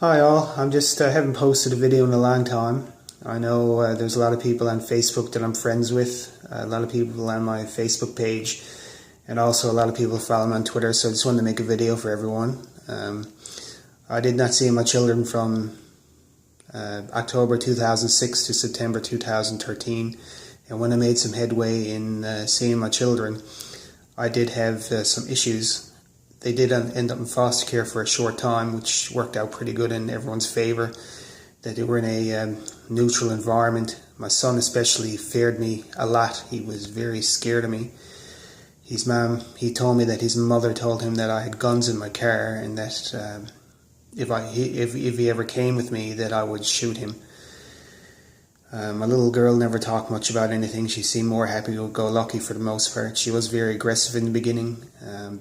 Hi all, I'm just haven't posted a video in a long time. I know there's a lot of people on Facebook that I'm friends with, a lot of people on my Facebook page, and also a lot of people follow me on Twitter, so I just wanted to make a video for everyone. I did not see my children from October 2006 to September 2013, and when I made some headway in seeing my children, I did have some issues. They did end up in foster care for a short time, which worked out pretty good in everyone's favour, that they were in a neutral environment. My son especially feared me a lot. He was very scared of me. He told me that his mother told him that I had guns in my car and that if he ever came with me that I would shoot him. My little girl never talked much about anything. She seemed more happy-go-lucky for the most part. She was very aggressive in the beginning,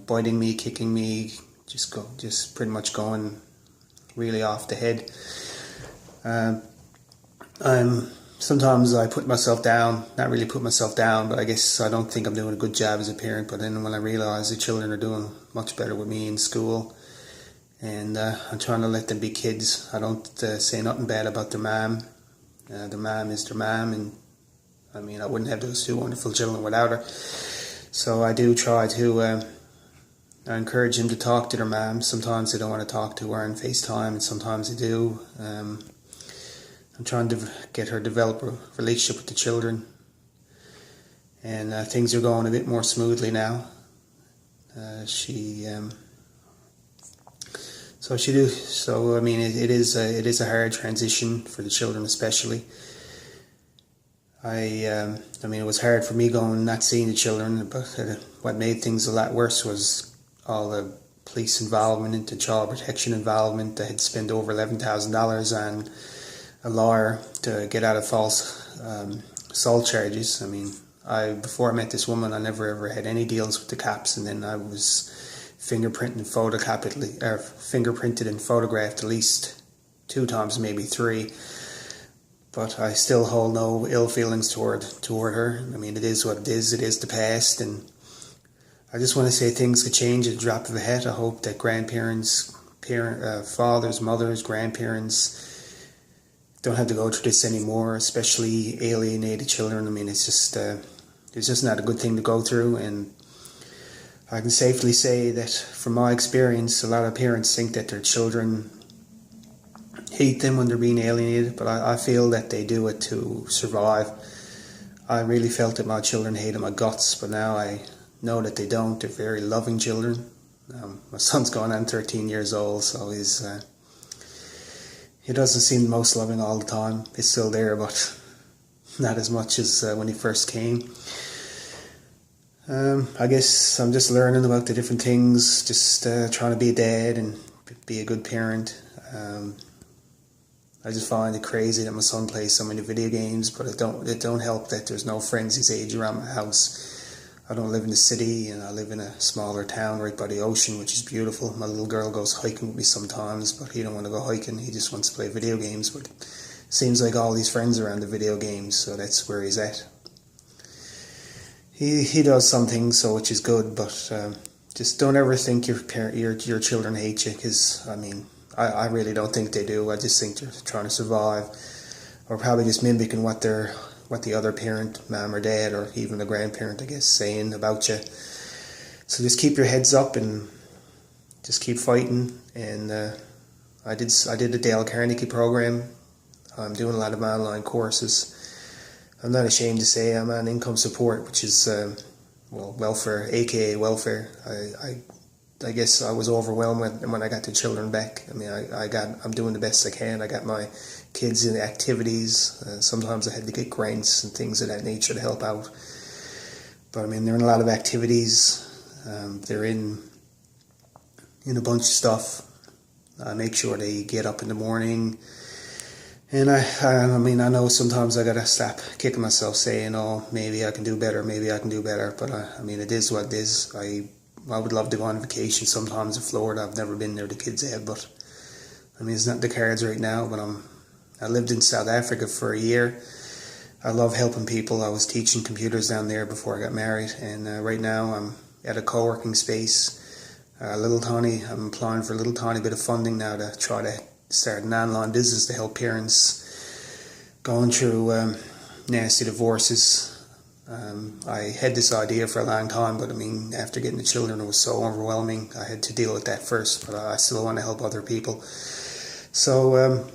biting me, kicking me, just pretty much going really off the head. Sometimes I put myself down, not really put myself down, but I guess I don't think I'm doing a good job as a parent. But then when I realise the children are doing much better with me in school, and I'm trying to let them be kids. I don't say nothing bad about their mom. Their mom is their mom, and I mean, I wouldn't have those two wonderful children without her. So I do try to I encourage them to talk to their mom. Sometimes they don't want to talk to her on FaceTime, and sometimes they do. I'm trying to get her to develop a relationship with the children, and things are going a bit more smoothly now. So I mean, it is a hard transition for the children, especially. I mean, it was hard for me not seeing the children, but what made things a lot worse was all the police involvement into child protection involvement. I had spent over $11,000 on a lawyer to get out of false assault charges. I mean, before I met this woman, I never ever had any deals with the cops, and then I was fingerprinted and photographed at least 2 times, maybe 3. But I still hold no ill feelings toward her. I mean, it is what it is. It is the past, and I just want to say things could change at the drop of a hat. I hope that grandparents, fathers, mothers, grandparents don't have to go through this anymore, especially alienated children. I mean, it's just not a good thing to go through, and I can safely say that from my experience, a lot of parents think that their children hate them when they're being alienated, but I feel that they do it to survive. I really felt that my children hated my guts, but now I know that they don't. They're very loving children. My son's going on 13 years old, so he doesn't seem the most loving all the time. He's still there, but not as much as when he first came. I guess I'm just learning about the different things, just trying to be a dad and be a good parent. I just find it crazy that my son plays so many video games, but it don't help that there's no friends his age around my house. I don't live in the city, and I live in a smaller town right by the ocean, which is beautiful. My little girl goes hiking with me sometimes, but he don't want to go hiking. He just wants to play video games, but it seems like all these friends are on the video games, so that's where he's at. He does some things, so which is good, but just don't ever think your children hate you, because I mean, I really don't think they do. I just think they're trying to survive, or probably just mimicking what the other parent, mom or dad, or even the grandparent, I guess, saying about you. So just keep your heads up and just keep fighting. And I did the Dale Carnegie program. I'm doing a lot of online courses. I'm not ashamed to say I'm on income support, which is welfare, aka welfare. I guess I was overwhelmed when I got the children back. I mean, I'm doing the best I can. I got my kids in activities. Sometimes I had to get grants and things of that nature to help out. But I mean, they're in a lot of activities. They're in a bunch of stuff. I make sure they get up in the morning. And I mean, I know sometimes I gotta stop kicking myself, saying, "Oh, maybe I can do better. Maybe I can do better." But I mean, it is what it is. I would love to go on vacation sometimes in Florida. I've never been there. The kids have, but I mean, it's not the cards right now. But I lived in South Africa for a year. I love helping people. I was teaching computers down there before I got married, and right now I'm at a co-working space. I'm applying for a little tiny bit of funding now to try to started an online business to help parents going through nasty divorces. I had this idea for a long time, but I mean, after getting the children, it was so overwhelming. I had to deal with that first, but I still want to help other people. So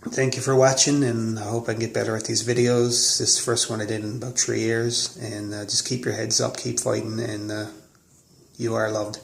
thank you for watching, and I hope I can get better at these videos. This is the first one I did in about 3 years, and just keep your heads up, keep fighting, and you are loved.